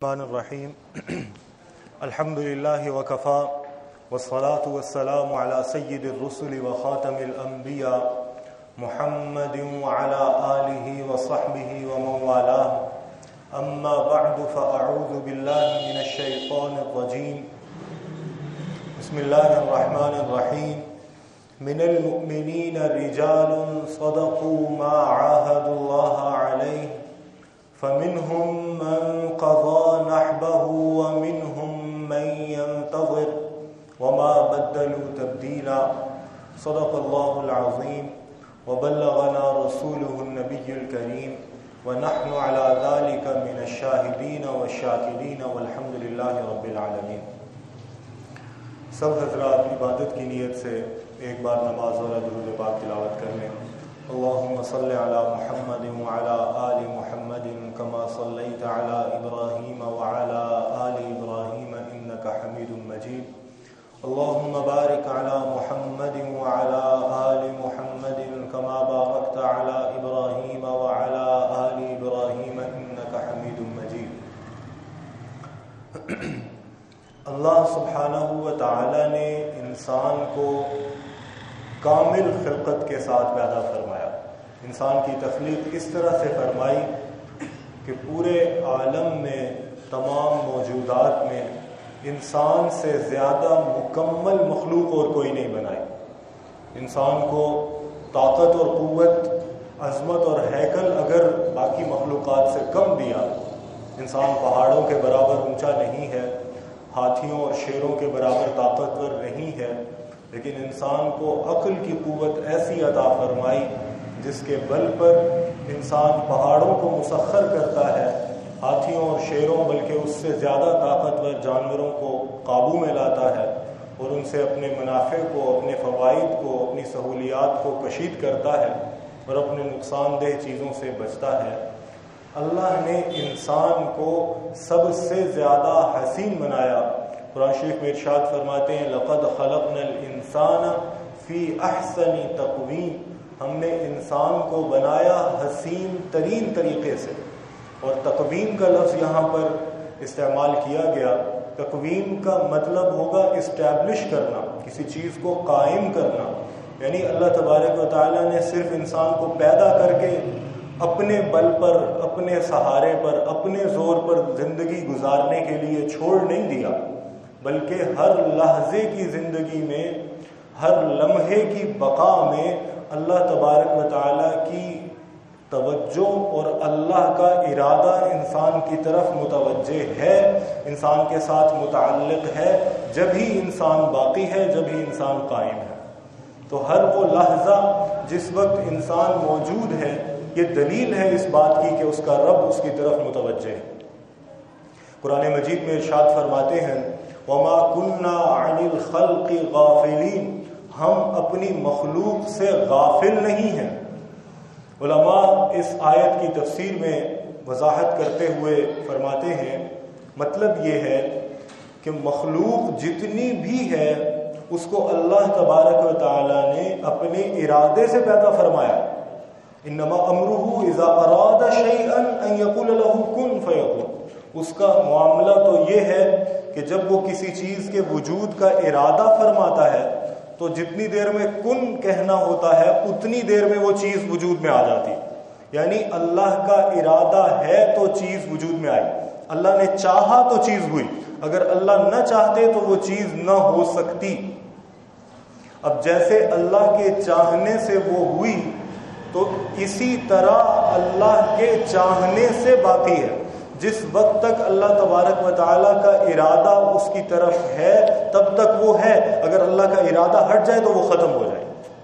الرحمن الرحیم الحمد للہ وکفا والصلاة والسلام علی سید الرسل وخاتم الانبیاء محمد وعلى آلہ وصحبہ ومن والاه اما بعد فاعوذ باللہ من الشیطان الرجیم بسم اللہ الرحمن الرحیم من المؤمنین رجال صدقوا ما عاهدوا الله علیہ فمنهم من قضى نحبه ومنهم من ينتظر وما بدلوا تبديلا صدق الله العظيم وبلغنا رسوله النبي الكريم ونحن على ذلك من الشاهدين والشاكرين والحمد لله رب العالمين. سب حضرات عبادت کی نیت سے ایک بار نماز اور درود پاک تلاوت کر لیں. اللهم صل على محمد وعلى آل محمد كما صليت على إبراهيم وعلى آل إبراهيم إنك حميد مجيد. اللهم بارك على محمد وعلى آل محمد كما باركت على إبراهيم وعلى آل إبراهيم إنك حميد مجيد. اللہ سبحانہ و تعالی نے انسان کو کامل خلقت کے ساتھ پیدا فرمایا. انسان کی تخلیق اس طرح سے فرمائی کہ پورے عالم میں تمام موجودات میں انسان سے زیادہ مکمل مخلوق اور کوئی نہیں بنائی. انسان کو طاقت اور قوت، عظمت اور ہیکل اگر باقی مخلوقات سے کم دیا، انسان پہاڑوں کے برابر اونچا نہیں ہے، ہاتھیوں اور شیروں کے برابر طاقتور نہیں ہے، لیکن انسان کو عقل کی قوت ایسی عطا فرمائی جس کے بل پر انسان پہاڑوں کو مسخر کرتا ہے، ہاتھیوں اور شیروں بلکہ اس سے زیادہ طاقتور جانوروں کو قابو میں لاتا ہے اور ان سے اپنے منافع کو، اپنے فوائد کو، اپنی سہولیات کو کشید کرتا ہے اور اپنے نقصان دہ چیزوں سے بچتا ہے. اللہ نے انسان کو سب سے زیادہ حسین بنایا. قرآن شریف میں ارشاد فرماتے ہیں لقد خلقنا الانسان فی احسن تقویم. ہم نے انسان کو بنایا حسین ترین طریقے سے. اور تقویم کا لفظ یہاں پر استعمال کیا گیا. تقویم کا مطلب ہوگا اسٹیبلش کرنا، کسی چیز کو قائم کرنا. یعنی اللہ تبارک و تعالیٰ نے صرف انسان کو پیدا کر کے اپنے بل پر، اپنے سہارے پر، اپنے زور پر زندگی گزارنے کے لیے چھوڑ نہیں دیا، بلکہ ہر لحظے کی زندگی میں، ہر لمحے کی بقا میں اللہ تبارک و تعالیٰ کی توجہ اور اللہ کا ارادہ انسان کی طرف متوجہ ہے، انسان کے ساتھ متعلق ہے. جب ہی انسان باقی ہے، جب ہی انسان قائم ہے. تو ہر وہ لحظہ جس وقت انسان موجود ہے، یہ دلیل ہے اس بات کی کہ اس کا رب اس کی طرف متوجہ ہے. قرآن مجید میں ارشاد فرماتے ہیں وَمَا كُنَّا عَنِ الْخَلْقِ غَافِلِينَ. ہم اپنی مخلوق سے غافل نہیں ہیں. علماء اس آیت کی تفسیر میں وضاحت کرتے ہوئے فرماتے ہیں مطلب یہ ہے کہ مخلوق جتنی بھی ہے اس کو اللہ تبارک و تعالی نے اپنے ارادے سے پیدا فرمایا. انما امرہ اذا اراد شیئا ان یقول له کن فیکون. اس کا معاملہ تو یہ ہے کہ جب وہ کسی چیز کے وجود کا ارادہ فرماتا ہے تو جتنی دیر میں کن کہنا ہوتا ہے اتنی دیر میں وہ چیز وجود میں آ جاتی. یعنی اللہ کا ارادہ ہے تو چیز وجود میں آئی. اللہ نے چاہا تو چیز ہوئی، اگر اللہ نہ چاہتے تو وہ چیز نہ ہو سکتی. اب جیسے اللہ کے چاہنے سے وہ ہوئی تو اسی طرح اللہ کے چاہنے سے باقی ہے. جس وقت تک اللہ تبارک و تعالیٰ کا ارادہ اس کی طرف ہے تب تک وہ ہے. اگر اللہ کا ارادہ ہٹ جائے تو وہ ختم ہو جائے.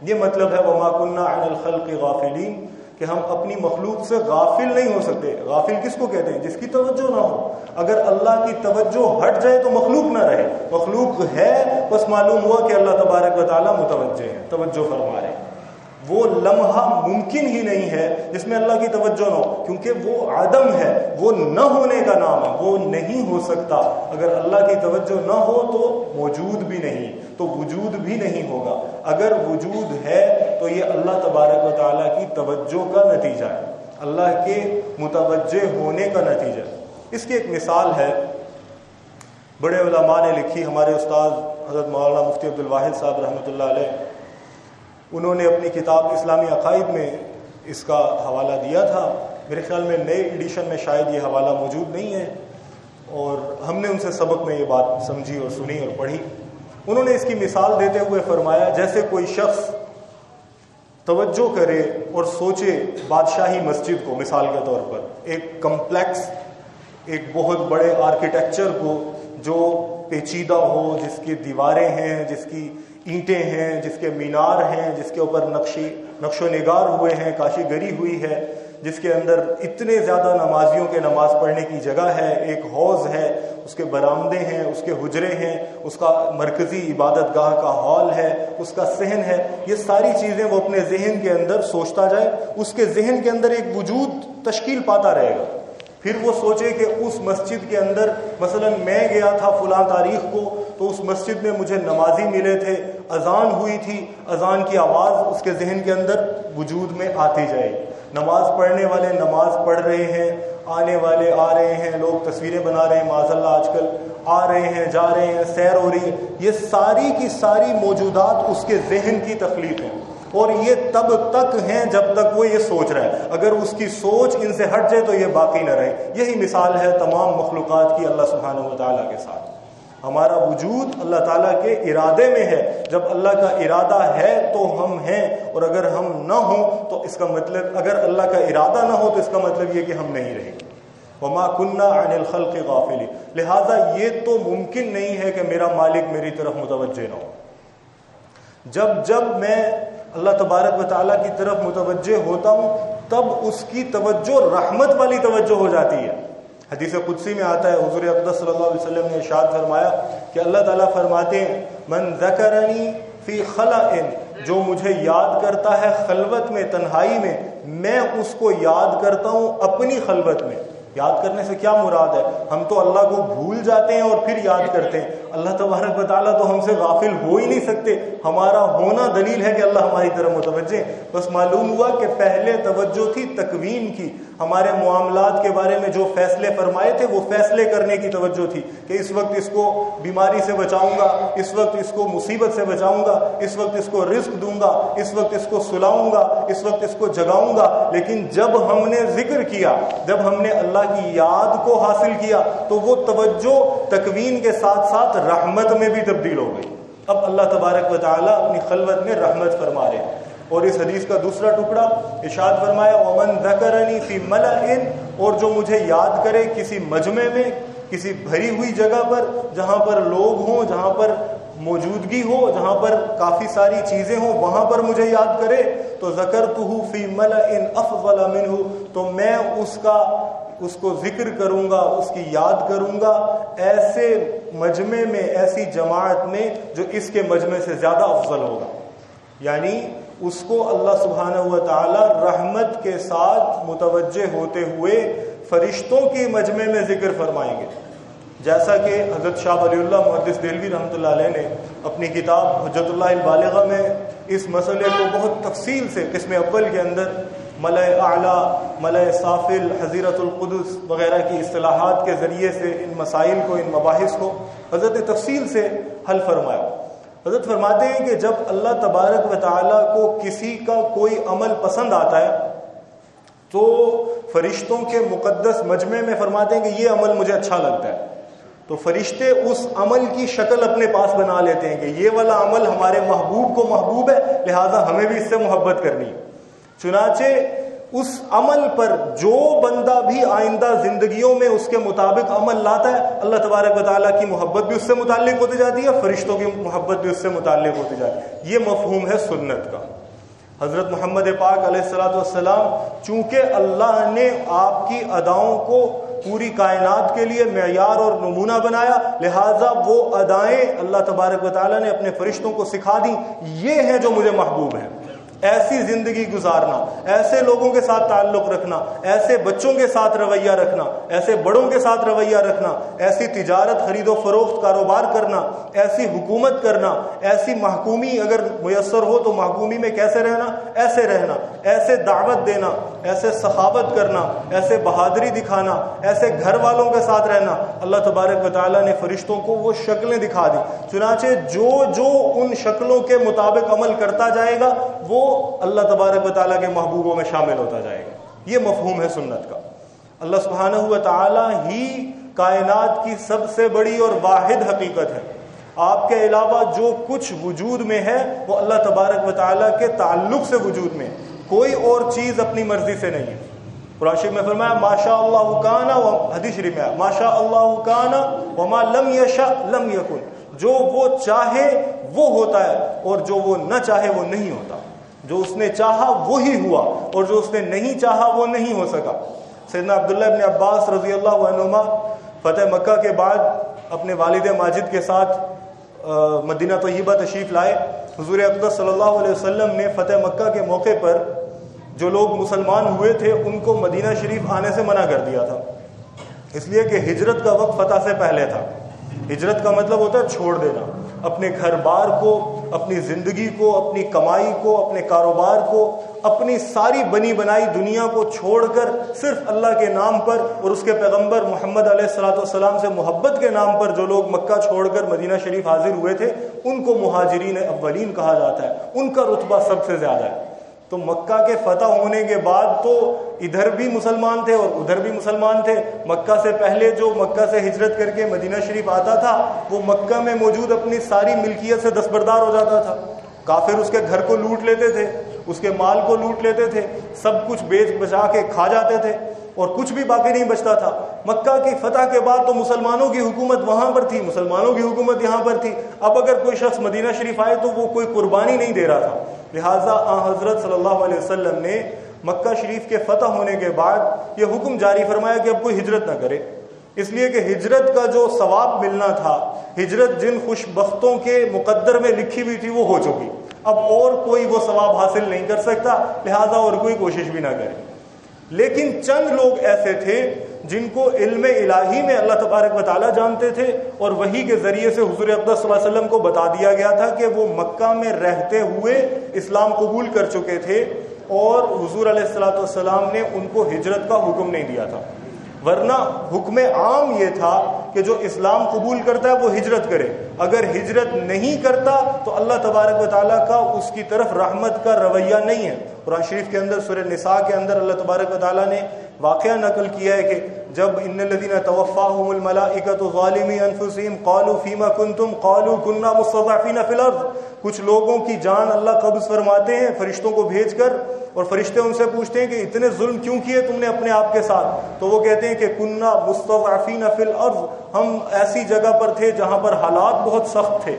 یہ مطلب ہے وَمَا كُنَّا عَنِ الْخَلْقِ غَافِلِينَ کہ ہم اپنی مخلوق سے غافل نہیں ہو سکتے. غافل کس کو کہتے ہیں؟ جس کی توجہ نہ ہو. اگر اللہ کی توجہ ہٹ جائے تو مخلوق نہ رہے. مخلوق ہے بس معلوم ہوا کہ اللہ تبارک و تعالیٰ متوجہ ہے، توجہ فرما رہے. وہ لمحہ ممکن ہی نہیں ہے جس میں اللہ کی توجہ نہ ہو، کیونکہ وہ عدم ہے، وہ نہ ہونے کا نام ہے، وہ نہیں ہو سکتا. اگر اللہ کی توجہ نہ ہو تو موجود بھی نہیں، تو وجود بھی نہیں ہوگا. اگر وجود ہے تو یہ اللہ تبارک و تعالیٰ کی توجہ کا نتیجہ ہے، اللہ کے متوجہ ہونے کا نتیجہ. اس کی ایک مثال ہے، بڑے علماء نے لکھی، ہمارے استاد حضرت مولانا مفتی عبد الواحد صاحب رحمۃ اللہ علیہ، انہوں نے اپنی کتاب اسلامی عقائد میں اس کا حوالہ دیا تھا. میرے خیال میں نئے ایڈیشن میں شاید یہ حوالہ موجود نہیں ہے، اور ہم نے ان سے سبق میں یہ بات سمجھی اور سنی اور پڑھی. انہوں نے اس کی مثال دیتے ہوئے فرمایا جیسے کوئی شخص توجہ کرے اور سوچے بادشاہی مسجد کو، مثال کے طور پر ایک کمپلیکس، ایک بہت بڑے آرکیٹیکچر کو جو پیچیدہ ہو، جس کی دیواریں ہیں، جس کی اینٹیں ہیں، جس کے مینار ہیں، جس کے اوپر نقش و نگار ہوئے ہیں، کاشی گری ہوئی ہے، جس کے اندر اتنے زیادہ نمازیوں کے نماز پڑھنے کی جگہ ہے، ایک حوض ہے، اس کے برآمدے ہیں، اس کے حجرے ہیں، اس کا مرکزی عبادت گاہ کا ہال ہے، اس کا صحن ہے. یہ ساری چیزیں وہ اپنے ذہن کے اندر سوچتا جائے، اس کے ذہن کے اندر ایک وجود تشکیل پاتا رہے گا. پھر وہ سوچے کہ اس مسجد کے اندر مثلا میں گیا تھا فلاں تاریخ کو، تو اس مسجد میں مجھے نمازی ملے تھے، اذان ہوئی تھی، اذان کی آواز اس کے ذہن کے اندر وجود میں آتی جائے. نماز پڑھنے والے نماز پڑھ رہے ہیں، آنے والے آ رہے ہیں، لوگ تصویریں بنا رہے ہیں، معاذ اللہ آج کل آ رہے ہیں، جا رہے ہیں، سیر ہو رہی ہے. یہ ساری کی ساری موجودات اس کے ذہن کی تخلیق ہیں، اور یہ تب تک ہیں جب تک وہ یہ سوچ رہا ہے. اگر اس کی سوچ ان سے ہٹ جائے تو یہ باقی نہ رہے. یہی مثال ہے تمام مخلوقات کی اللہ سبحانہ و تعالیٰ کے ساتھ. ہمارا وجود اللہ تعالیٰ کے ارادے میں ہے. جب اللہ کا ارادہ ہے تو ہم ہیں، اور اگر ہم نہ ہوں تو اس کا مطلب، اگر اللہ کا ارادہ نہ ہو تو اس کا مطلب یہ کہ ہم نہیں رہیں گے. وما كنا عن الخلق غافلين. لہذا یہ تو ممکن نہیں ہے کہ میرا مالک میری طرف متوجہ نہ ہو. جب میں اللہ تبارک و تعالیٰ کی طرف متوجہ ہوتا ہوں تب اس کی توجہ رحمت والی توجہ ہو جاتی ہے. حدیث قدسی میں آتا ہے، حضور اقدس صلی اللہ علیہ وسلم نے ارشاد فرمایا کہ اللہ تعالیٰ فرماتے ہیں من ذکرنی فی خلأ، جو مجھے یاد کرتا ہے خلوت میں، تنہائی میں اس کو یاد کرتا ہوں اپنی خلوت میں. یاد کرنے سے کیا مراد ہے؟ ہم تو اللہ کو بھول جاتے ہیں اور پھر یاد کرتے ہیں. اللہ تبارک و تعالیٰ تو ہم سے غافل ہو ہی نہیں سکتے. ہمارا ہونا دلیل ہے کہ اللہ ہماری طرف متوجہ ہے. بس معلوم ہوا کہ پہلے توجہ تھی تکوین کی، ہمارے معاملات کے بارے میں جو فیصلے فرمائے تھے وہ فیصلے کرنے کی توجہ تھی کہ اس وقت اس کو بیماری سے بچاؤں گا، اس وقت اس کو مصیبت سے بچاؤں گا، اس وقت اس کو رزق دوں گا، اس وقت اس کو سلاؤں گا، اس وقت اس کو جگاؤں گا. لیکن جب ہم نے ذکر کیا، جب ہم نے اللہ کی یاد کو حاصل کیا تو وہ توجہ تکوین کے ساتھ ساتھ رحمت میں بھی تبدیل ہو گئی. اب اللہ تبارک و تعالیٰ اپنی خلوت میں رحمت فرما رہے ہیں. اور اس حدیث کا دوسرا ٹکڑا ارشاد فرمایا ومن ذکرنی فی ملأ، اور جو مجھے یاد کرے کسی مجمع میں، کسی بھری ہوئی جگہ پر جہاں پر لوگ ہوں، جہاں پر موجودگی ہو، جہاں پر کافی ساری چیزیں ہوں، وہاں پر مجھے یاد کرے تو ذکرتہ فی ملأ افضل منہ، تو میں اس کو ذکر کروں گا، اس کی یاد کروں گا ایسے مجمع میں، ایسی جماعت میں جو اس کے مجمع سے زیادہ افضل ہوگا. یعنی اس کو اللہ سبحانہ و تعالی رحمت کے ساتھ متوجہ ہوتے ہوئے فرشتوں کی مجمع میں ذکر فرمائیں گے. جیسا کہ حضرت شاہ ولی اللہ محدث دہلوی رحمۃ اللہ علیہ نے اپنی کتاب حجت اللہ البالغہ میں اس مسئلے کو بہت تفصیل سے قسم اول کے اندر ملأ اعلیٰ، ملأ سافل، حضیرت القدس وغیرہ کی اصطلاحات کے ذریعے سے ان مسائل کو، ان مباحث کو حضرت نے تفصیل سے حل فرمایا. حضرت فرماتے ہیں کہ جب اللہ تبارک و تعالیٰ کو کسی کا کوئی عمل پسند آتا ہے تو فرشتوں کے مقدس مجمع میں فرماتے ہیں کہ یہ عمل مجھے اچھا لگتا ہے، تو فرشتے اس عمل کی شکل اپنے پاس بنا لیتے ہیں کہ یہ والا عمل ہمارے محبوب کو محبوب ہے، لہٰذا ہمیں بھی اس سے محبت کرنی ہے. چنانچہ اس عمل پر جو بندہ بھی آئندہ زندگیوں میں اس کے مطابق عمل لاتا ہے، اللہ تبارک و تعالیٰ کی محبت بھی اس سے متعلق ہوتی جاتی ہے، فرشتوں کی محبت بھی اس سے متعلق ہوتی جاتی ہے. یہ مفہوم ہے سنت کا. حضرت محمد پاک علیہ الصلوۃ والسلام، چونکہ اللہ نے آپ کی اداؤں کو پوری کائنات کے لیے معیار اور نمونہ بنایا، لہٰذا وہ ادائیں اللہ تبارک و تعالیٰ نے اپنے فرشتوں کو سکھا دیں، یہ ہیں جو مجھے محبوب ہیں. ایسی زندگی گزارنا، ایسے لوگوں کے ساتھ تعلق رکھنا، ایسے بچوں کے ساتھ رویہ رکھنا، ایسے بڑوں کے ساتھ رویہ رکھنا، ایسی تجارت خرید و فروخت کاروبار کرنا، ایسی حکومت کرنا، ایسی محکومی اگر میسر ہو تو محکومی میں کیسے رہنا، ایسے رہنا، ایسے دعوت دینا، ایسے سخاوت کرنا، ایسے بہادری دکھانا، ایسے گھر والوں کے ساتھ رہنا۔ اللہ تبارک و تعالیٰ نے فرشتوں کو وہ شکلیں دکھا دی، چنانچہ جو ان شکلوں کے مطابق عمل کرتا جائے گا وہ اللہ تبارک و تعالیٰ کے محبوبوں میں شامل ہوتا جائے گا۔ یہ مفہوم ہے سنت کا۔ اللہ سبحانہ و تعالیٰ ہی کائنات کی سب سے بڑی اور واحد حقیقت ہے۔ آپ کے علاوہ جو کچھ وجود میں ہے وہ اللہ تبارک و تعالیٰ کے تعلق سے وجود میں، کوئی اور چیز اپنی مرضی سے نہیں ہے۔ قرآن شریف میں فرمایا ما شاء اللہ کان، حدیث شریف میں ما شاء اللہ کان وما لم یشاء لم یکن، جو وہ چاہے وہ ہوتا ہے اور جو وہ نہ چاہے وہ نہیں ہوتا۔ جو اس نے چاہا وہی ہوا اور جو اس نے نہیں چاہا وہ نہیں ہو سکا۔ سیدنا عبداللہ ابن عباس رضی اللہ عنہما فتح مکہ کے بعد اپنے والد ماجد کے ساتھ مدینہ طیبہ تشریف لائے۔ حضور اقدس صلی اللہ علیہ وسلم نے فتح مکہ کے موقع پر جو لوگ مسلمان ہوئے تھے ان کو مدینہ شریف آنے سے منع کر دیا تھا، اس لیے کہ ہجرت کا وقت فتح سے پہلے تھا۔ ہجرت کا مطلب ہوتا ہے چھوڑ دینا، اپنے گھر بار کو، اپنی زندگی کو، اپنی کمائی کو، اپنے کاروبار کو، اپنی ساری بنی بنائی دنیا کو چھوڑ کر صرف اللہ کے نام پر اور اس کے پیغمبر محمد علیہ الصلوۃ والسلام سے محبت کے نام پر جو لوگ مکہ چھوڑ کر مدینہ شریف حاضر ہوئے تھے ان کو مہاجرین اولین کہا جاتا ہے، ان کا رتبہ سب سے زیادہ ہے۔ تو مکہ کے فتح ہونے کے بعد تو ادھر بھی مسلمان تھے اور ادھر بھی مسلمان تھے۔ مکہ سے پہلے جو مکہ سے ہجرت کر کے مدینہ شریف آتا تھا وہ مکہ میں موجود اپنی ساری ملکیت سے دستبردار ہو جاتا تھا۔ کافر اس کے گھر کو لوٹ لیتے تھے، اس کے مال کو لوٹ لیتے تھے، سب کچھ بیچ بچا کے کھا جاتے تھے اور کچھ بھی باقی نہیں بچتا تھا۔ مکہ کی فتح کے بعد تو مسلمانوں کی حکومت وہاں پر تھی، مسلمانوں کی حکومت یہاں پر تھی۔ اب اگر کوئی شخص مدینہ شریف آئے تو وہ کوئی قربانی نہیں دے رہا تھا، لہٰذا حضرت صلی اللہ علیہ وسلم نے مکہ شریف کے فتح ہونے کے بعد یہ حکم جاری فرمایا کہ اب کوئی ہجرت نہ کرے، اس لیے کہ ہجرت کا جو ثواب ملنا تھا، ہجرت جن خوش بختوں کے مقدر میں لکھی ہوئی تھی وہ ہو چکی، اب اور کوئی وہ ثواب حاصل نہیں کر سکتا، لہٰذا اور کوئی کوشش بھی نہ کرے۔ لیکن چند لوگ ایسے تھے جن کو علم الہی میں اللہ تبارک و تعالیٰ جانتے تھے اور وحی کے ذریعے سے حضور اقدس صلی اللہ علیہ وسلم کو بتا دیا گیا تھا کہ وہ مکہ میں رہتے ہوئے اسلام قبول کر چکے تھے اور حضور علیہ الصلوۃ والسلام نے ان کو ہجرت کا حکم نہیں دیا تھا، ورنہ حکم عام یہ تھا کہ جو اسلام قبول کرتا ہے وہ ہجرت کرے، اگر ہجرت نہیں کرتا تو اللہ تبارک و تعالیٰ کا اس کی طرف رحمت کا رویہ نہیں ہے۔ قرآن شریف کے اندر سورہ نساء کے اندر اللہ تبارک و تعالیٰ نے واقعہ نقل کیا ہے کہ جب ان الذین توفاہم الملائکۃ ظالمی انفسہم قالوا فیما کنتم قالوا کنا مستضعفین فی الارض، کچھ لوگوں کی جان اللہ قبض فرماتے ہیں فرشتوں کو bھیج کر، اور فرشتے ان سے پوچھتے ہیں کہ اتنے ظلم کیوں کیے تم نے اپنے آپ کے ساتھ، تو وہ کہتے ہیں کہ کنا مستضعفین فی الارض، ہم ایسی جگہ پر تھے جہاں پر حالات بہت سخت تھے،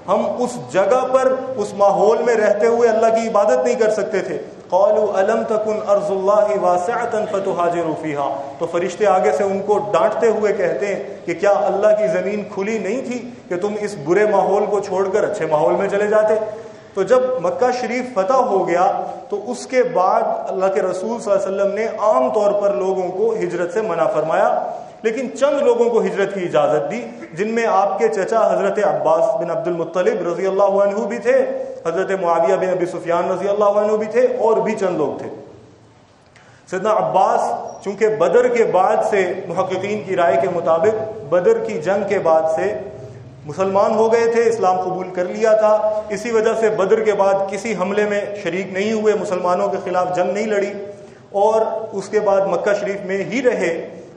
ہم اس جگہ پر اس ماحول میں رہتے ہوئے اللہ کی عبادت نہیں کر سکتے تھے۔ قالوا الم تکن ارض اللہ واسعۃ فتہاجروا فیہا، تو فرشتے آگے سے ان کو ڈانٹتے ہوئے کہتے ہیں کہ کیا اللہ کی زمین کھلی نہیں تھی کہ تم اس برے ماحول کو چھوڑ کر اچھے ماحول میں چلے جاتے۔ تو جب مکہ شریف فتح ہو گیا تو اس کے بعد اللہ کے رسول صلی اللہ علیہ وسلم نے عام طور پر لوگوں کو ہجرت سے منع فرمایا، لیکن چند لوگوں کو ہجرت کی اجازت دی، جن میں آپ کے چچا حضرت عباس بن عبد المطلب رضی اللہ عنہ بھی تھے، حضرت معاویہ بن ابی سفیان رضی اللہ عنہ بھی تھے، اور بھی چند لوگ تھے۔ سیدنا عباس چونکہ بدر کے بعد سے محققین کی رائے کے مطابق بدر کی جنگ کے بعد سے مسلمان ہو گئے تھے، اسلام قبول کر لیا تھا، اسی وجہ سے بدر کے بعد کسی حملے میں شریک نہیں ہوئے، مسلمانوں کے خلاف جنگ نہیں لڑی، اور اس کے بعد مکہ شریف میں ہی رہے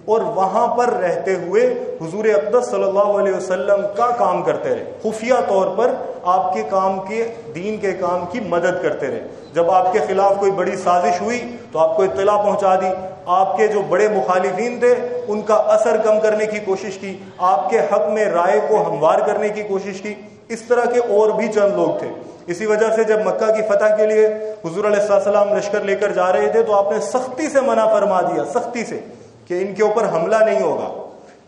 اور وہاں پر رہتے ہوئے حضور اقدس صلی اللہ علیہ وسلم کا کام کرتے رہے، خفیہ طور پر آپ کے کام کے دین کے کام کی مدد کرتے رہے۔ جب آپ کے خلاف کوئی بڑی سازش ہوئی تو آپ کو اطلاع پہنچا دی، آپ کے جو بڑے مخالفین تھے ان کا اثر کم کرنے کی کوشش کی، آپ کے حق میں رائے کو ہموار کرنے کی کوشش کی۔ اس طرح کے اور بھی چند لوگ تھے۔ اسی وجہ سے جب مکہ کی فتح کے لیے حضور علیہ السلام لشکر لے کر جا رہے تھے تو آپ نے سختی سے منع فرما دیا، سختی سے، کہ ان کے اوپر حملہ نہیں ہوگا،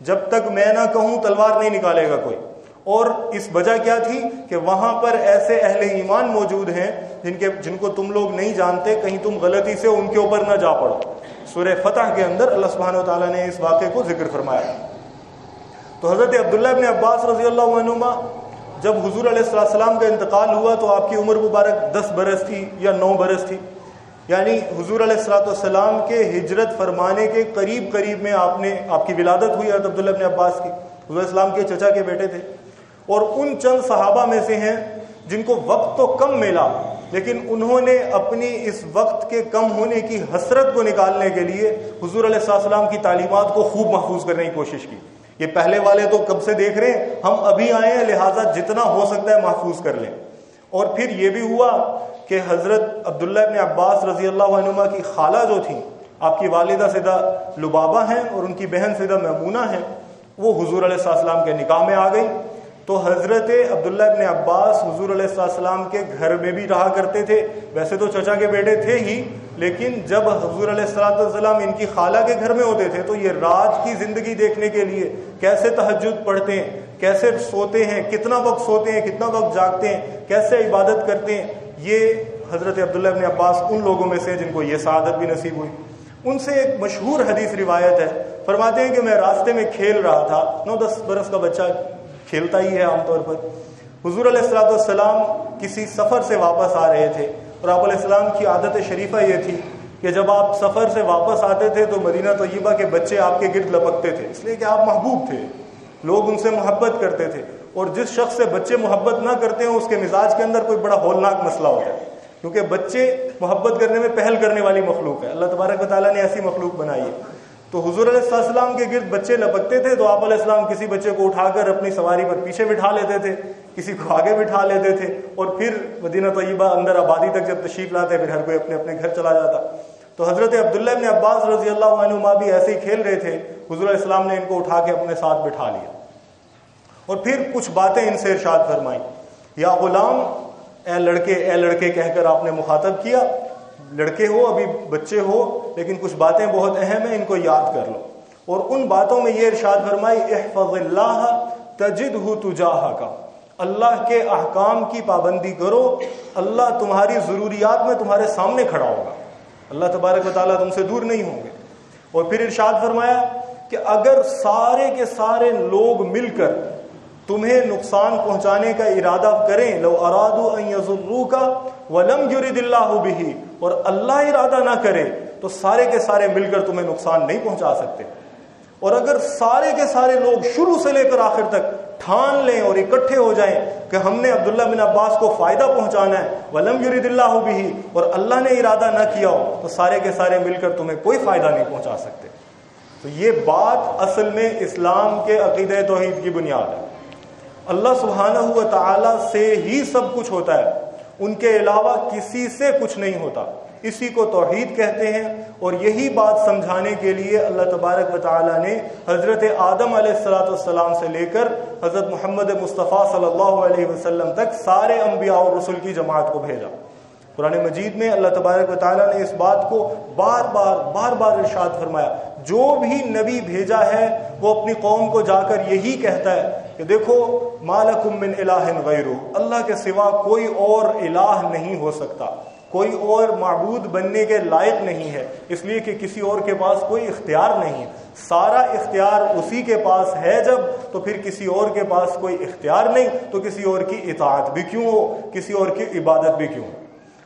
جب تک میں نہ کہوں تلوار نہیں نکالے گا کوئی۔ اور اس وجہ کیا تھی کہ وہاں پر ایسے اہل ایمان موجود ہیں جن کو تم لوگ نہیں جانتے، کہیں تم غلطی سے ان کے اوپر نہ جا پڑو۔ سورہ فتح کے اندر اللہ سبحانہ وتعالیٰ نے اس واقعے کو ذکر فرمایا۔ تو حضرت عبداللہ ابن عباس رضی اللہ عنہما جب حضور علیہ السلام کا انتقال ہوا تو آپ کی عمر مبارک 10 برس تھی یا 9 برس تھی، یعنی حضور علیہ السلام کے ہجرت فرمانے کے قریب میں آپ کی ولادت ہوئی حضرت عبداللہ ابن عباس کی۔ حضور السلام کے چچا کے بیٹے تھے، اور ان چند صحابہ میں سے ہیں جن کو وقت تو کم ملا، لیکن انہوں نے اپنی اس وقت کے کم ہونے کی حسرت کو نکالنے کے لیے حضور علیہ السلام کی تعلیمات کو خوب محفوظ کرنے کی کوشش کی۔ یہ پہلے والے تو کب سے دیکھ رہے ہیں، ہم ابھی آئے ہیں، لہٰذا جتنا ہو سکتا ہے محفوظ کر لیں۔ اور پھر یہ بھی ہوا کہ حضرت عبداللہ ابن عباس رضی اللہ عنہما کی خالہ جو تھیں، آپ کی والدہ سیدہ لبابہ ہیں اور ان کی بہن سیدہ میمونہ ہیں، وہ حضور علیہ السلام کے نکاح میں آ گئی۔ تو حضرت عبداللہ ابن عباس حضور علیہ السلام کے گھر میں بھی رہا کرتے تھے، ویسے تو چچا کے بیٹے تھے ہی، لیکن جب حضور علیہ السلام ان کی خالہ کے گھر میں ہوتے تھے تو یہ رات کی زندگی دیکھنے کے لیے کیسے تہجد پڑھتے ہیں، کیسے سوتے ہیں، کتنا وقت سوتے ہیں، کتنا وقت جاگتے ہیں، کیسے عبادت کرتے ہیں، یہ حضرت عبداللہ ابن عباس ان لوگوں میں سے جن کو یہ سعادت بھی نصیب ہوئی۔ ان سے ایک مشہور حدیث روایت ہے، فرماتے ہیں کہ میں راستے میں کھیل رہا تھا، 9-10 برس کا بچہ کھیلتا ہی ہے عام طور پر۔ حضور علیہ السلام کسی سفر سے واپس آ رہے تھے، اور آپ علیہ السلام کی عادت شریفہ یہ تھی کہ جب آپ سفر سے واپس آتے تھے تو مدینہ طیبہ کے بچے آپ کے گرد لپکتے تھے، اس لیے کہ آپ محبوب تھے، لوگ ان سے محبت کرتے تھے، اور جس شخص سے بچے محبت نہ کرتے ہیں اس کے مزاج کے اندر کوئی بڑا ہولناک مسئلہ ہوتا ہے، کیونکہ بچے محبت کرنے میں پہل کرنے والی مخلوق ہے، اللہ تبارک و تعالیٰ نے ایسی مخلوق بنائی ہے۔ تو حضور علیہ السلام کے گرد بچے لپکتے تھے تو آپ علیہ السلام کسی بچے کو اٹھا کر اپنی سواری پر پیچھے بٹھا لیتے تھے، کسی کو آگے بٹھا لیتے تھے، اور پھر مدینہ طیبہ اندر آبادی تک جب تشریف لاتے پھر ہر کوئی اپنے اپنے گھر چلا جاتا۔ تو حضرت عبداللہ ابن عباس رضی اللہ عنہما بھی ایسے ہی کھیل رہے تھے، حضور علیہ السلام نے ان کو اٹھا کے اپنے ساتھ بٹھا لیا، اور پھر کچھ باتیں ان سے ارشاد فرمائیں۔ یا غلام، اے لڑکے کہہ کر آپ نے مخاطب کیا، لڑکے ہو، ابھی بچے ہو، لیکن کچھ باتیں بہت اہم ہیں، ان کو یاد کر لو۔ اور ان باتوں میں یہ ارشاد فرمائی، احفظ اللہ تجدہ تجاہک، اللہ کے احکام کی پابندی کرو، اللہ تمہاری ضروریات میں تمہارے سامنے کھڑا ہوگا، اللہ تبارک و تعالیٰ تم سے دور نہیں ہوں گے۔ اور پھر ارشاد فرمایا کہ اگر سارے کے سارے لوگ مل کر تمہیں نقصان پہنچانے کا ارادہ کریں، لو ارادوا ان یضروک ولم یرد اللہ بہ، اور اللہ ارادہ نہ کرے تو سارے کے سارے مل کر تمہیں نقصان نہیں پہنچا سکتے، اور اگر سارے کے سارے لوگ شروع سے لے کر آخر تک ٹھان لیں اور اکٹھے ہو جائیں کہ ہم نے عبداللہ بن عباس کو فائدہ پہنچانا ہے، ولم یرد اللہ بہ، اور اللہ نے ارادہ نہ کیا ہو تو سارے کے سارے مل کر تمہیں کوئی فائدہ نہیں پہنچا سکتے۔ تو یہ بات اصل میں اسلام کے عقیدہ توحید کی بنیاد ہے۔ اللہ سبحانہ و تعالی سے ہی سب کچھ ہوتا ہے، ان کے علاوہ کسی سے کچھ نہیں ہوتا، اسی کو توحید کہتے ہیں۔ اور یہی بات سمجھانے کے لیے اللہ تبارک و تعالی نے حضرت آدم علیہ السلام سے لے کر حضرت محمد مصطفیٰ صلی اللہ علیہ وسلم تک سارے انبیاء اور رسل کی جماعت کو بھیجا۔ قرآن مجید میں اللہ تبارک و تعالیٰ نے اس بات کو بار بار ارشاد فرمایا، جو بھی نبی بھیجا ہے وہ اپنی قوم کو جا کر یہی کہتا ہے کہ دیکھو ما لکم من الہ غیرہ، اللہ کے سوا کوئی اور الہ نہیں ہو سکتا، کوئی اور معبود بننے کے لائق نہیں ہے، اس لیے کہ کسی اور کے پاس کوئی اختیار نہیں ہے، سارا اختیار اسی کے پاس ہے جب، تو پھر کسی اور کے پاس کوئی اختیار نہیں تو کسی اور کی اطاعت بھی کیوں ہو، کسی اور کی عبادت بھی کیوں ہو۔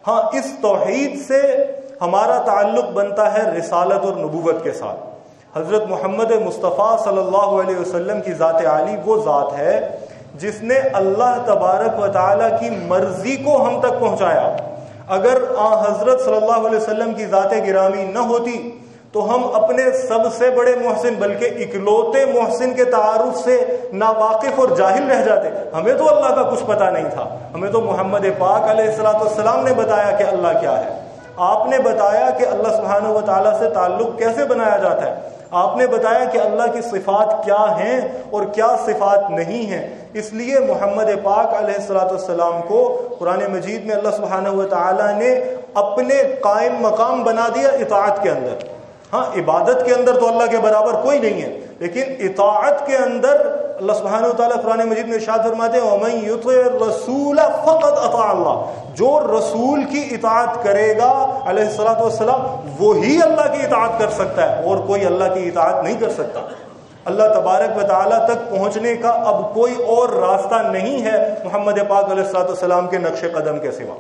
ہاں، اس توحید سے ہمارا تعلق بنتا ہے رسالت اور نبوت کے ساتھ۔ حضرت محمد مصطفیٰ صلی اللہ علیہ وسلم کی ذات عالی وہ ذات ہے جس نے اللہ تبارک و تعالیٰ کی مرضی کو ہم تک پہنچایا۔ اگر حضرت صلی اللہ علیہ وسلم کی ذات گرامی نہ ہوتی تو ہم اپنے سب سے بڑے محسن بلکہ اکلوتے محسن کے تعارف سے ناواقف اور جاہل رہ جاتے۔ ہمیں تو اللہ کا کچھ پتہ نہیں تھا، ہمیں تو محمد پاک علیہ السلام نے بتایا کہ اللہ کیا ہے، آپ نے بتایا کہ اللہ سبحانہ و تعالیٰ سے تعلق کیسے بنایا جاتا ہے، آپ نے بتایا کہ اللہ کی صفات کیا ہیں اور کیا صفات نہیں ہیں۔ اس لیے محمد پاک علیہ السلام کو قرآن مجید میں اللہ سبحانہ و تعالیٰ نے اپنے قائم مقام بنا دیا اطاعت کے اندر۔ ہاں، عبادت کے اندر تو اللہ کے برابر کوئی نہیں ہے، لیکن اطاعت کے اندر اللہ سبحانہ و تعالیٰ قرآن مجید میں ارشاد فرماتے ہیں وَمَن يُطِعِ الرَّسُولَ فَقَدْ أَطَاعَ اللَّهَ، جو رسول کی اطاعت کرے گا علیہ الصلوۃ والسلام وہی اللہ کی اطاعت کر سکتا ہے، اور کوئی اللہ کی اطاعت نہیں کر سکتا۔ اللہ تبارک و تعالیٰ تک پہنچنے کا اب کوئی اور راستہ نہیں ہے محمد پاک علیہ الصلوۃ والسلام کے نقش قدم کے سوا،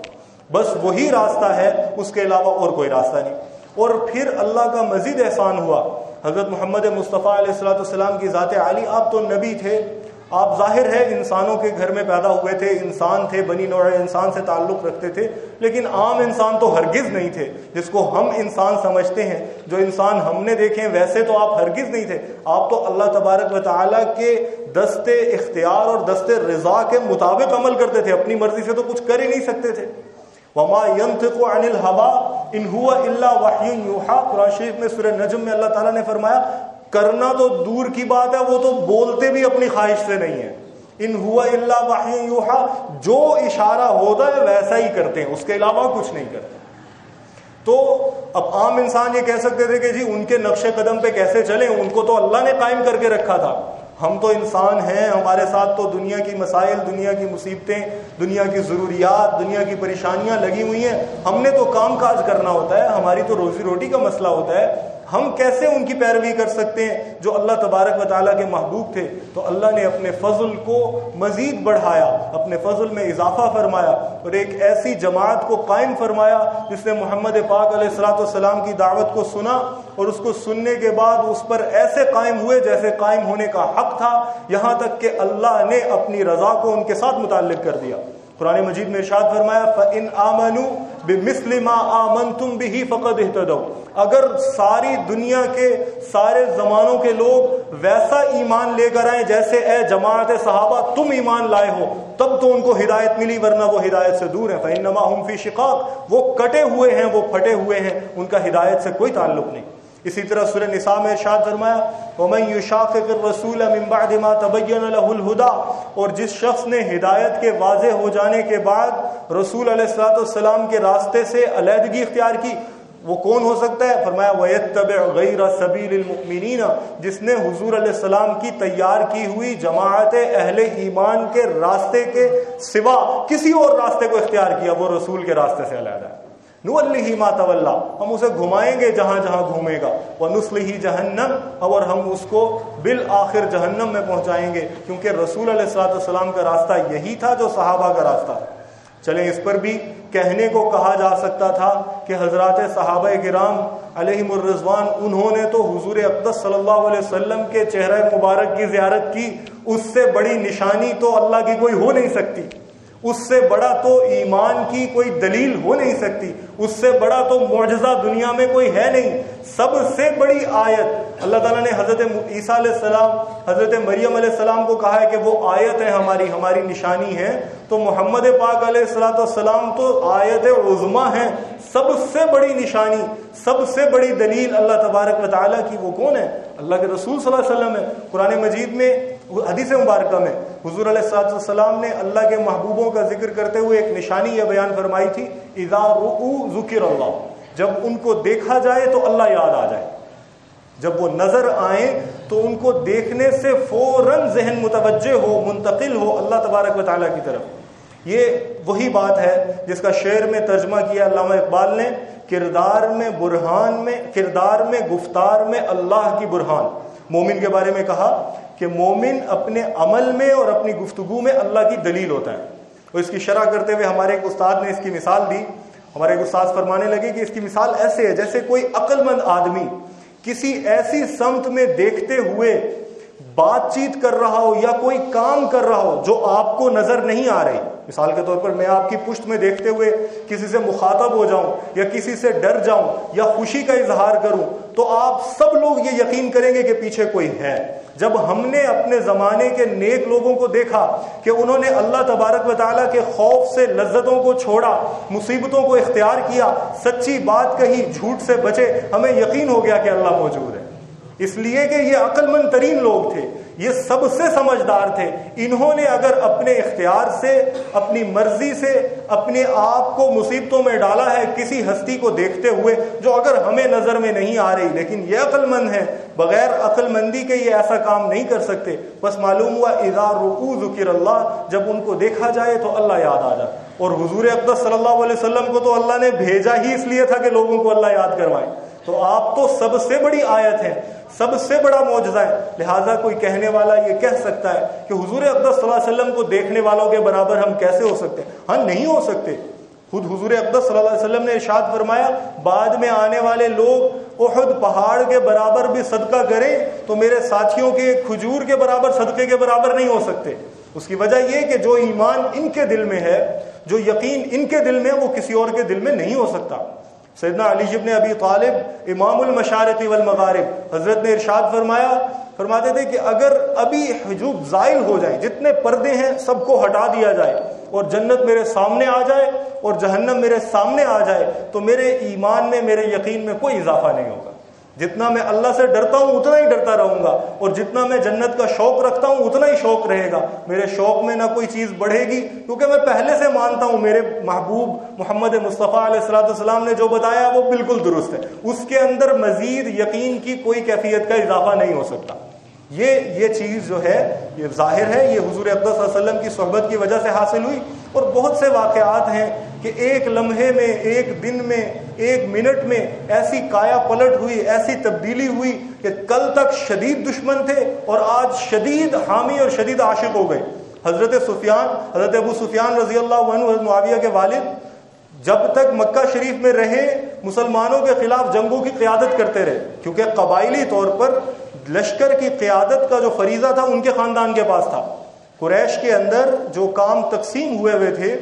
بس وہی راستہ ہے، اس کے علاوہ اور کوئی راستہ نہیں۔ اور پھر اللہ کا مزید احسان ہوا، حضرت محمد مصطفیٰ علیہ الصلوۃ والسلام کی ذات عالی، آپ تو نبی تھے، آپ ظاہر ہے انسانوں کے گھر میں پیدا ہوئے تھے، انسان تھے، بنی نوع انسان سے تعلق رکھتے تھے، لیکن عام انسان تو ہرگز نہیں تھے جس کو ہم انسان سمجھتے ہیں۔ جو انسان ہم نے دیکھے ویسے تو آپ ہرگز نہیں تھے، آپ تو اللہ تبارک و تعالیٰ کے دست اختیار اور دست رضا کے مطابق عمل کرتے تھے، اپنی مرضی سے تو کچھ کر ہی نہیں سکتے تھے۔ وَمَا يَنطِقُ عَنِ الْهَوَىٰ إِنْ هُوَ إِلَّا وَحْيٌ يُوحَىٰ، قرآن شریف میں سورہ نجم میں اللہ تعالیٰ نے فرمایا کرنا تو دور کی بات ہے، وہ تو بولتے بھی اپنی خواہش سے نہیں ہے۔ ان ہوا الا وحی یوحا، جو اشارہ ہوتا ہے ویسا ہی کرتے ہیں، اس کے علاوہ کچھ نہیں کرتے۔ تو اب عام انسان یہ کہہ سکتے تھے کہ جی ان کے نقش قدم پہ کیسے چلیں، ان کو تو اللہ نے قائم کر کے رکھا تھا، ہم تو انسان ہیں، ہمارے ساتھ تو دنیا کی مسائل، دنیا کی مصیبتیں، دنیا کی ضروریات، دنیا کی پریشانیاں لگی ہوئی ہیں، ہم نے تو کام کاج کرنا ہوتا ہے، ہماری تو روزی روٹی کا مسئلہ ہوتا ہے، ہم کیسے ان کی پیروی کر سکتے ہیں جو اللہ تبارک و تعالیٰ کے محبوب تھے؟ تو اللہ نے اپنے فضل کو مزید بڑھایا، اپنے فضل میں اضافہ فرمایا، اور ایک ایسی جماعت کو قائم فرمایا جس نے محمد پاک علیہ الصلوۃ والسلام کی دعوت کو سنا، اور اس کو سننے کے بعد اس پر ایسے قائم ہوئے جیسے قائم ہونے کا حق تھا، یہاں تک کہ اللہ نے اپنی رضا کو ان کے ساتھ متعلق کر دیا۔ قرآن مجید میں ارشاد فرمایا فَإِنْ آمَنُوا بِمِثْلِ مَا آمَنْتُمْ بِهِ فَقَدْ اهْتَدَوْا، اگر ساری دنیا کے سارے زمانوں کے لوگ ویسا ایمان لے کر آئیں جیسے اے جماعت صحابہ تم ایمان لائے ہو، تب تو ان کو ہدایت ملی، ورنہ وہ ہدایت سے دور ہیں۔ فَإِنَّمَا هُمْ فِي شِقَاقٍ، وہ کٹے ہوئے ہیں، وہ پھٹے ہوئے ہیں، ان کا ہدایت سے کوئی تعلق نہیں۔ اسی طرح سورہ نساء میں ارشاد فرمایا وَمَن يُشَاقِقِ الرَّسُولَ مِن بَعْدِ مَا تَبَيَّنَ لَهُ الْهُدَىٰ، اور جس شخص نے ہدایت کے واضح ہو جانے کے بعد رسول علیہ الصلوۃ والسلام کے راستے سے علیحدگی اختیار کی، وہ کون ہو سکتا ہے؟ فرمایا وَيَتَّبِعْ غَيْرَ سَبِيلِ الْمُؤْمِنِينَ، جس نے حضور علیہ السلام کی تیار کی ہوئی جماعت اہل ایمان کے راستے کے سوا کسی اور راستے کو اختیار کیا، وہ رسول کے راستے سے علیحدہ ہے۔ نُوَلِّهِ مَا تَوَلَّىٰ، ہم اسے گھمائیں گے جہاں جہاں گھومے گا، وَنُصْلِهِ جَهَنَّمَ، اور ہم اس کو بالآخر جہنم میں پہنچائیں گے، کیونکہ رسول علیہ الصلوۃ والسلام کا راستہ یہی تھا جو صحابہ کا راستہ تھا۔ چلیں اس پر بھی کہنے کو کہا جا سکتا تھا کہ حضرات صحابہ کرام علیہم الرضوان، انہوں نے تو حضور اقدس صلی اللہ علیہ وسلم کے چہرہ مبارک کی زیارت کی، اس سے بڑی نشانی تو اللہ کی کوئی ہو نہیں سکتی، اس سے بڑا تو ایمان کی کوئی دلیل ہو نہیں سکتی، اس سے بڑا تو معجزہ دنیا میں کوئی ہے نہیں۔ سب سے بڑی آیت اللہ تعالیٰ نے حضرت عیسیٰ علیہ السلام، حضرت مریم علیہ السلام کو کہا ہے کہ وہ آیت ہے ہماری نشانی ہے، تو محمد پاک علیہ الصلوۃ والسلام تو آیت عظمیٰ ہیں، سب سے بڑی نشانی، سب سے بڑی دلیل اللہ تبارک و تعالیٰ کی وہ کون ہے؟ اللہ کے رسول صلی اللہ علیہ وسلم ہے۔ قرآن مجید میں حدیث مبارکہ میں حضور علیہ الصلوۃ والسلام نے اللہ کے محبوبوں کا ذکر کرتے ہوئے ایک نشانی یہ بیان فرمائی تھی اذا رؤوا ذکر اللہ، جب ان کو دیکھا جائے تو اللہ یاد آ جائے، جب وہ نظر آئیں تو ان کو دیکھنے سے فوراً ذہن متوجہ ہو، منتقل ہو اللہ تبارک و تعالیٰ کی طرف۔ یہ وہی بات ہے جس کا شعر میں ترجمہ کیا علامہ اقبال نے، کردار میں برہان میں، کردار میں گفتار میں اللہ کی برہان۔ مومن کے بارے میں کہا کہ مومن اپنے عمل میں اور اپنی گفتگو میں اللہ کی دلیل ہوتا ہے۔ اور اس کی شرح کرتے ہوئے ہمارے ایک استاد نے اس کی مثال دی، ہمارے ایک استاد فرمانے لگے کہ اس کی مثال ایسے ہے جیسے کوئی عقل مند آدمی کسی ایسی سمت میں دیکھتے ہوئے بات چیت کر رہا ہو یا کوئی کام کر رہا ہو جو آپ کو نظر نہیں آ رہی۔ مثال کے طور پر میں آپ کی پشت میں دیکھتے ہوئے کسی سے مخاطب ہو جاؤں یا کسی سے ڈر جاؤں یا خوشی کا اظہار کروں تو آپ سب لوگ یہ یقین کریں گے کہ پیچھے کوئی ہے۔ جب ہم نے اپنے زمانے کے نیک لوگوں کو دیکھا کہ انہوں نے اللہ تبارک و تعالیٰ کے خوف سے لذتوں کو چھوڑا، مصیبتوں کو اختیار کیا، سچی بات کہی، جھوٹ سے بچے، ہمیں یقین ہو گیا کہ اللہ موجود ہے، اس لیے کہ یہ عقل مند ترین لوگ تھے، یہ سب سے سمجھدار تھے. انہوں نے اگر اپنے اختیار سے, اپنی مرضی سے اپنے آپ کو مصیبتوں میں ڈالا ہے کسی ہستی کو دیکھتے ہوئے جو اگر ہمیں نظر میں نہیں آ رہی, لیکن یہ عقل مند ہے, بغیر عقل مندی کے یہ ایسا کام نہیں کر سکتے. بس معلوم ہوا اذا رؤوا ذکر اللہ, جب ان کو دیکھا جائے تو اللہ یاد آ جائے. اور حضور اقدس صلی اللہ علیہ وسلم کو تو اللہ نے بھیجا ہی اس لیے تھا کہ لوگوں کو اللہ یاد کروائے. تو آپ تو سب سے بڑی آیت ہے, سب سے بڑا معجزہ ہے. لہٰذا کوئی کہنے والا یہ کہہ سکتا ہے کہ حضور اقدس صلی اللہ علیہ وسلم کو دیکھنے والوں کے برابر ہم کیسے ہو سکتے ہیں؟ ہاں نہیں ہو سکتے. خود حضور اقدس صلی اللہ علیہ وسلم نے ارشاد فرمایا بعد میں آنے والے لوگ احد پہاڑ کے برابر بھی صدقہ کریں تو میرے ساتھیوں کے کھجور کے برابر, صدقے کے برابر نہیں ہو سکتے. اس کی وجہ یہ کہ جو ایمان ان کے دل میں ہے, جو یقین ان کے دل میں, وہ کسی اور کے دل میں نہیں ہو سکتا. سیدنا علی بن ابی طالب امام المشارق والمغارب, حضرت نے ارشاد فرماتے تھے کہ اگر ابھی حجوب زائل ہو جائیں, جتنے پردے ہیں سب کو ہٹا دیا جائے اور جنت میرے سامنے آ جائے اور جہنم میرے سامنے آ جائے تو میرے ایمان میں, میرے یقین میں کوئی اضافہ نہیں ہوگا. جتنا میں اللہ سے ڈرتا ہوں اتنا ہی ڈرتا رہوں گا, اور جتنا میں جنت کا شوق رکھتا ہوں اتنا ہی شوق رہے گا. میرے شوق میں نہ کوئی چیز بڑھے گی, کیونکہ میں پہلے سے مانتا ہوں میرے محبوب محمد مصطفیٰ علیہ الصلوۃ والسلام نے جو بتایا وہ بالکل درست ہے. اس کے اندر مزید یقین کی کوئی کیفیت کا اضافہ نہیں ہو سکتا. یہ چیز جو ہے یہ ظاہر ہے, یہ حضور اقدس صلی اللہ علیہ وسلم کی صحبت کی وجہ سے حاصل ہوئی. اور بہت سے واقعات ہیں کہ ایک لمحے میں, ایک دن میں, ایک منٹ میں ایسی کایا پلٹ ہوئی, ایسی تبدیلی ہوئی کہ کل تک شدید دشمن تھے اور آج شدید حامی اور شدید عاشق ہو گئے. حضرت ابو سفیان رضی اللہ عنہ, حضرت معاویہ کے والد, جب تک مکہ شریف میں رہے مسلمانوں کے خلاف جنگوں کی قیادت کرتے رہے, کیونکہ قبائلی طور پر لشکر کی قیادت کا جو فریضہ تھا ان کے خاندان کے پاس تھا. قریش کے اندر جو کام تقسیم ہوئے تھے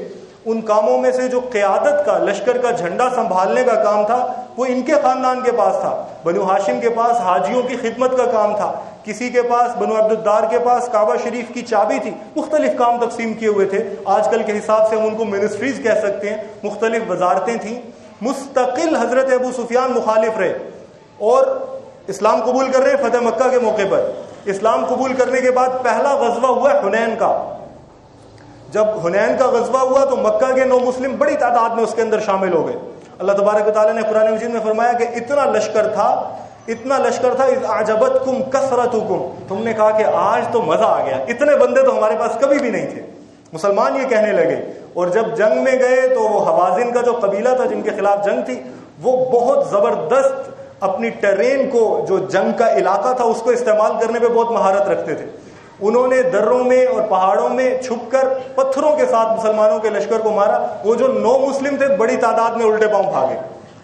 ان کاموں میں سے جو قیادت کا, لشکر کا جھنڈا سنبھالنے کا کام تھا وہ ان کے خاندان کے پاس تھا. بنو ہاشم کے پاس حاجیوں کی خدمت کا کام تھا, کسی کے پاس بنو عبدالدار کے پاس کعبہ شریف کی چابی تھی. مختلف کام تقسیم کیے ہوئے تھے. آج کل کے حساب سے ہم ان کو منسٹریز کہہ سکتے ہیں. مختلف وزارتیں تھیں. مستقل حضرت ابو سفیان مخالف رہے اور اسلام قبول کر رہے ہیں فتح مکہ کے موقع پر. اسلام قبول کرنے کے بعد پہلا غزوہ ہوا حنین کا. جب حنین کا غزوہ ہوا تو مکہ کے 9 مسلم بڑی تعداد میں اس کے اندر شامل ہو گئے. اللہ تبارک و تعالیٰ نے قرآن مجید میں فرمایا کہ اتنا لشکر تھا اذ اعجبتکم کثرتکم, تم نے کہا کہ آج تو مزہ آ گیا, اتنے بندے تو ہمارے پاس کبھی بھی نہیں تھے. مسلمان یہ کہنے لگے. اور جب جنگ میں گئے تو وہ حوازن کا جو قبیلہ تھا جن کے خلاف جنگ تھی وہ بہت زبردست اپنی ٹرین کو, جو جنگ کا علاقہ تھا اس کو استعمال کرنے پہ بہت مہارت رکھتے تھے. انہوں نے دروں میں اور پہاڑوں میں چھپ کر پتھروں کے ساتھ مسلمانوں کے لشکر کو مارا. وہ جو 9 مسلم تھے بڑی تعداد میں الٹے پاؤں بھاگے.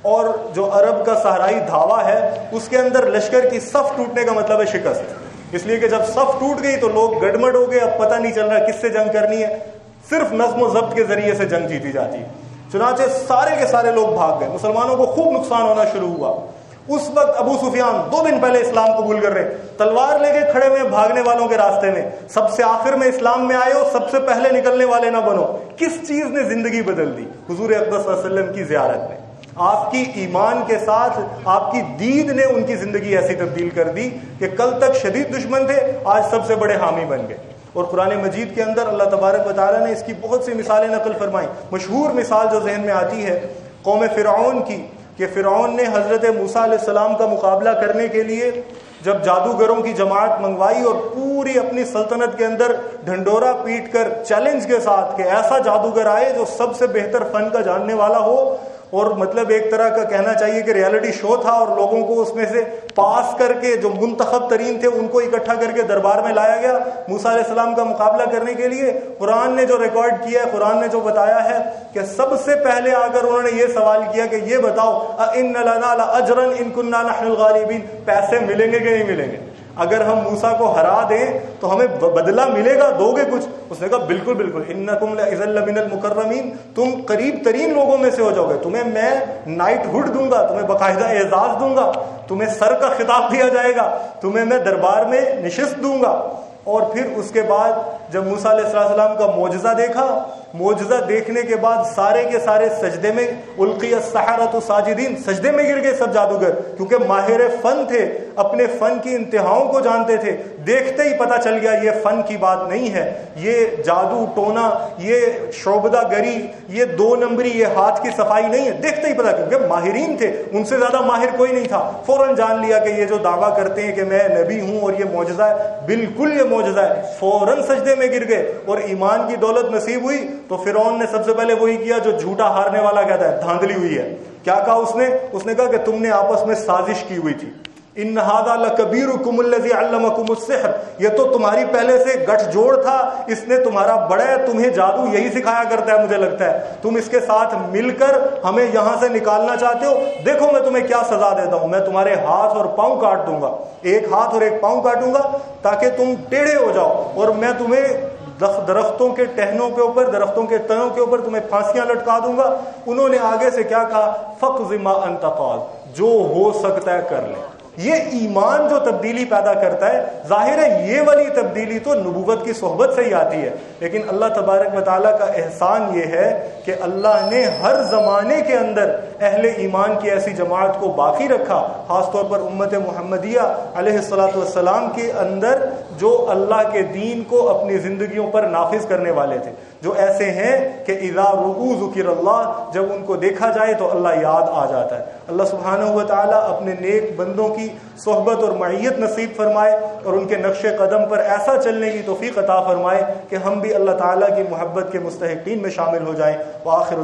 اور جو عرب کا صحرائی دھاوا ہے اس کے اندر لشکر کی صف ٹوٹنے کا مطلب ہے شکست. اس لیے کہ جب صف ٹوٹ گئی تو لوگ گڑبڑ ہو گئے, اب پتہ نہیں چل رہا کس سے جنگ کرنی ہے. صرف نظم و ضبط کے ذریعے سے جنگ جیتی جاتی ہے. چنانچہ سارے کے سارے لوگ بھاگ گئے. مسلمانوں کو خوب نقصان ہونا شروع ہوا. اس وقت ابو سفیان 2 دن پہلے اسلام قبول کر رہے, تلوار لے کے کھڑے ہوئے بھاگنے والوں کے راستے میں. سب سے آخر میں اسلام میں آئے ہو, سب سے پہلے نکلنے والے نہ بنو. کس چیز نے زندگی بدل دی؟ حضور اقدس صلی اللہ علیہ وسلم کی زیارت نے. آپ کی ایمان کے ساتھ آپ کی دید نے ان کی زندگی ایسی تبدیل کر دی کہ کل تک شدید دشمن تھے, آج سب سے بڑے حامی بن گئے. اور قرآن مجید کے اندر اللہ تبارک و تعالیٰ نے اس کی بہت سی مثالیں نقل فرمائیں. مشہور مثال جو ذہن میں آتی ہے قوم فرعون کی, کہ فرعون نے حضرت موسیٰ علیہ السلام کا مقابلہ کرنے کے لیے جب جادوگروں کی جماعت منگوائی اور پوری اپنی سلطنت کے اندر ڈھنڈورا پیٹ کر چیلنج کے ساتھ کہ ایسا جادوگر آئے جو سب سے بہتر فن کا جاننے والا ہو, اور مطلب ایک طرح کا کہنا چاہیے کہ ریالٹی شو تھا, اور لوگوں کو اس میں سے پاس کر کے جو منتخب ترین تھے ان کو اکٹھا کر کے دربار میں لایا گیا موسیٰ علیہ السلام کا مقابلہ کرنے کے لیے. قرآن نے جو ریکارڈ کیا ہے, قرآن نے جو بتایا ہے کہ سب سے پہلے آ کر انہوں نے یہ سوال کیا کہ یہ بتاؤ اَإِنَّ لَنَا لَأَجْرًا إِن كُنَّا نَحْنُ الْغَالِبِينَ, پیسے ملیں گے کہ نہیں ملیں گے؟ اگر ہم موسیٰ کو ہرا دیں تو ہمیں بدلہ ملے گا, دو گے کچھ؟ اس نے کہا بالکل بالکل, انکم اذا لمن المکرمین, تم قریب ترین لوگوں میں سے ہو جاؤ گے. تمہیں میں نائٹ ہوڈ دوں گا, تمہیں باقاعدہ اعزاز دوں گا, تمہیں سر کا خطاب دیا جائے گا, تمہیں میں دربار میں نشست دوں گا. اور پھر اس کے بعد جب موسیٰ علیہ السلام کا معجزہ دیکھا، معجزہ دیکھنے کے بعد سارے کے سارے سجدے میں، القی السحرۃ ساجدین، سجدے میں گر گئے سب جادوگر، کیونکہ ماہر فن تھے، اپنے فن کی انتہاؤں کو جانتے تھے. دیکھتے ہی پتہ چل گیا یہ فن کی بات نہیں ہے، یہ جادو ٹونا، یہ شعبدہ گری، یہ 2 نمبری، یہ ہاتھ کی صفائی نہیں ہے. دیکھتے ہی پتہ، کیونکہ ماہرین تھے، ان سے زیادہ ماہر کوئی نہیں تھا. فوراً جان لیا کہ یہ جو دعویٰ کرتے ہیں کہ میں نبی ہوں اور یہ معجزہ ہے، بالکل یہ معجزہ ہے. فوراً سجدے میں گر گئے اور ایمان کی دولت نصیب ہوئی. تو فرعون نے سب سے پہلے وہی کیا جو جھوٹا ہارنے والا کہتا ہے، دھاندلی ہوئی ہے. کیا کہا اس نے کہا کہ تم نے آپس میں سازش کی ہوئی تھی. ان ھذا لکبیرکم الذی علمکم السحر، یہ تو تمہاری پہلے سے گٹھ جوڑ تھا، اس نے تمہارا بڑا ہے، تمہیں جادو یہی سکھایا کرتا ہے. مجھے لگتا ہے تم اس کے ساتھ مل کر ہمیں یہاں سے نکالنا چاہتے ہو. دیکھو میں تمہیں کیا سزا دیتا ہوں، میں تمہارے ہاتھ اور پاؤں کاٹ دوں گا، ایک ہاتھ اور ایک پاؤں کاٹوں گا تاکہ تم ٹیڑھے ہو جاؤ، اور میں تمہیں درختوں کے ٹہنوں کے اوپر، درختوں کے تنوں کے اوپر تمہیں پھانسیاں لٹکا دوں گا. انہوں نے آگے سے کیا کہا؟ فقض ما انت قاض، جو ہو سکتا ہے کر لے. یہ ایمان جو تبدیلی پیدا کرتا ہے، ظاہر ہے یہ والی تبدیلی تو نبوت کی صحبت سے ہی آتی ہے، لیکن اللہ تبارک و تعالیٰ کا احسان یہ ہے کہ اللہ نے ہر زمانے کے اندر اہل ایمان کی ایسی جماعت کو باقی رکھا، خاص طور پر امت محمدیہ علیہ الصلاۃ والسلام کے اندر جو اللہ کے دین کو اپنی زندگیوں پر نافذ کرنے والے تھے، جو ایسے ہیں کہ اذا رؤوا ذکر اللہ، جب ان کو دیکھا جائے تو اللہ یاد آ جاتا ہے. اللہ سبحانہ و تعالیٰ اپنے نیک بندوں کی صحبت اور معیت نصیب فرمائے اور ان کے نقش قدم پر ایسا چلنے کی توفیق عطا فرمائے کہ ہم بھی اللہ تعالیٰ کی محبت کے مستحقین میں شامل ہو جائیں. وآخر